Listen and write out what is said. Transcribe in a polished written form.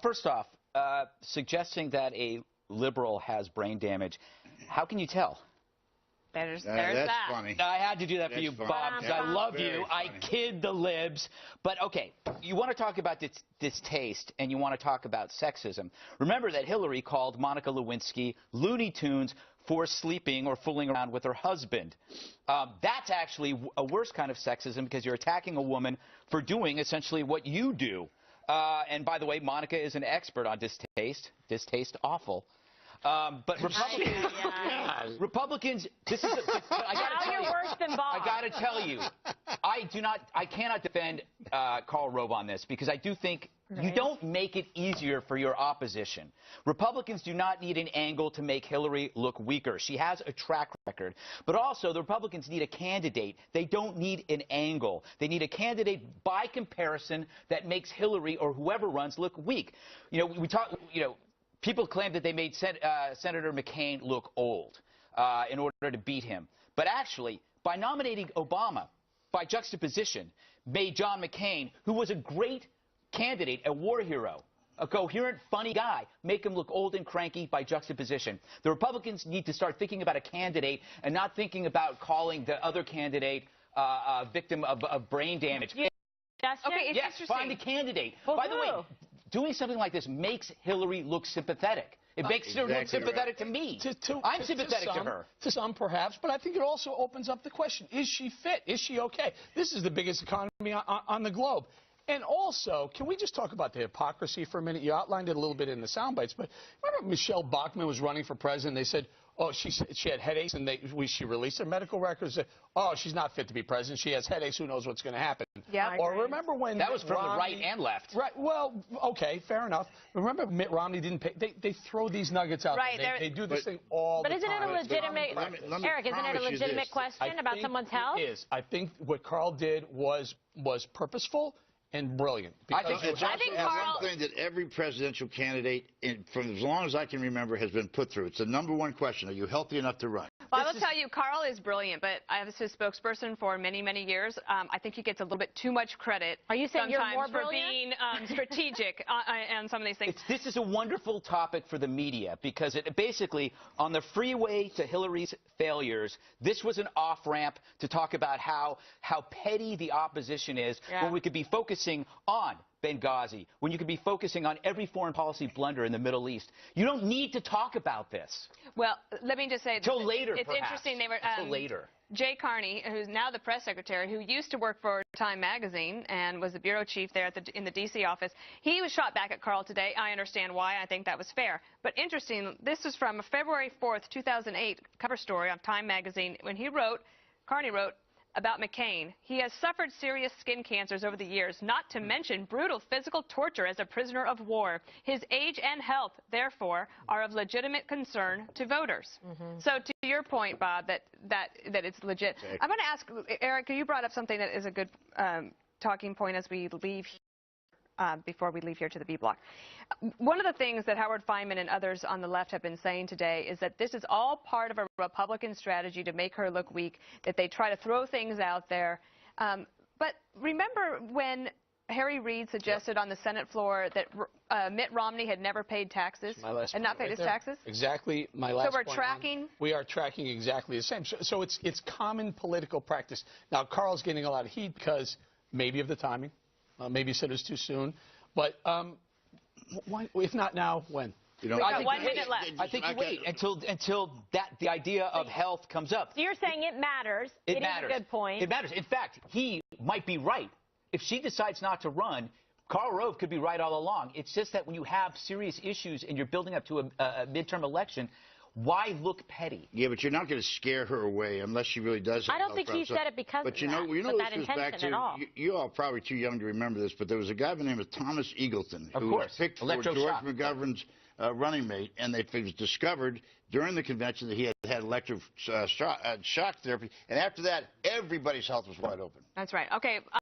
first off, suggesting that a liberal has brain damage, how can you tell? There's that's that. funny. I had to do that for you, funny. Bob, because I love Very you. funny. I kid the libs. But, okay, you want to talk about distaste, and you want to talk about sexism. Remember that Hillary called Monica Lewinsky Looney Tunes for sleeping or fooling around with her husband. That's actually a worse kind of sexism because you're attacking a woman for doing essentially what you do. And, by the way, Monica is an expert on distaste. Distaste awful. But Republicans, this is. I got to tell you, worse than Bob. I got to tell you, I cannot defend Karl Rove on this because I do think you don't make it easier for your opposition. Republicans do not need an angle to make Hillary look weaker. She has a track record. But also, the Republicans need a candidate. They don't need an angle. They need a candidate by comparison that makes Hillary or whoever runs look weak. People claim that they made Senator McCain look old in order to beat him. But actually, by nominating Obama, by juxtaposition, made John McCain, who was a great candidate, a war hero, a coherent, funny guy, make him look old and cranky by juxtaposition. The Republicans need to start thinking about a candidate and not thinking about calling the other candidate a victim of brain damage. Okay, it's yes, interesting. find a candidate. Well, By the way, doing something like this makes Hillary look sympathetic. It makes her look sympathetic to me. I'm sympathetic to her. To some, perhaps, but I think it also opens up the question, is she fit? Is she okay? This is the biggest economy on the globe. And also, can we just talk about the hypocrisy for a minute? You outlined it a little bit in the sound bites, but remember Michelle Bachmann was running for president. They said, oh, she had headaches, and she released her medical records. Said, oh, she's not fit to be president. She has headaches. Who knows what's going to happen? Yeah. Or remember when that was from the right and left. Right. Well, okay, fair enough. Remember Mitt Romney didn't pay. They throw these nuggets out. Right. They do this thing all the time. But isn't it a legitimate, Eric? Isn't it a legitimate question about someone's health? It is. I think what Karl did was purposeful and brilliant. I think Karl, one thing that every presidential candidate, from as long as I can remember, has been put through. It's the #1 question: are you healthy enough to run? Well, I will tell you, Karl is brilliant, but I was his spokesperson for many, many years. I think he gets a little bit too much credit. Are you saying you're more brilliant? For being strategic on some of these things. This is a wonderful topic for the media because it basically, on the freeway to Hillary's failures, this was an off-ramp to talk about how petty the opposition is when we could be focusing on Benghazi, when you could be focusing on every foreign policy blunder in the Middle East. You don't need to talk about this. Well, let me just say, till later, it's interesting. They were till later. Jay Carney, who's now the press secretary, who used to work for Time magazine and was the bureau chief there in the D.C. office, he was shot back at Karl today. I understand why. I think that was fair. But interesting, this was from a February 4th, 2008 cover story on Time magazine when Carney wrote, about McCain. He has suffered serious skin cancers over the years, not to mention brutal physical torture as a prisoner of war. His age and health, therefore, are of legitimate concern to voters. So to your point, Bob, that it's legit. Okay. I'm going to ask, Eric, you brought up something that is a good talking point as we leave before we leave here to the B block. One of the things that Howard Fineman and others on the left have been saying today is that this is all part of a Republican strategy to make her look weak, that they try to throw things out there. But remember when Harry Reid suggested on the Senate floor that Mitt Romney had never paid taxes and not paid his taxes? Exactly my last point. So we're tracking? We are tracking exactly the same. So it's common political practice. Now, Karl's getting a lot of heat because maybe of the timing. Maybe he said it was too soon. But why, if not now, when? We've got 1 minute left. I think you wait until the idea of health comes up. So you're saying it matters. It matters. Is a good point. It matters. In fact, he might be right. If she decides not to run, Karl Rove could be right all along. It's just that when you have serious issues and you're building up to a midterm election, why look petty? Yeah, but you're not going to scare her away unless she really does. I don't think he said it because but of you know, that. You know, with this that goes back intention to at all. you all are probably too young to remember this, but there was a guy by the name of Thomas Eagleton who was picked for George McGovern's running mate, and it was discovered during the convention that he had electric shock therapy, and after that, everybody's health was wide open. That's right. Okay.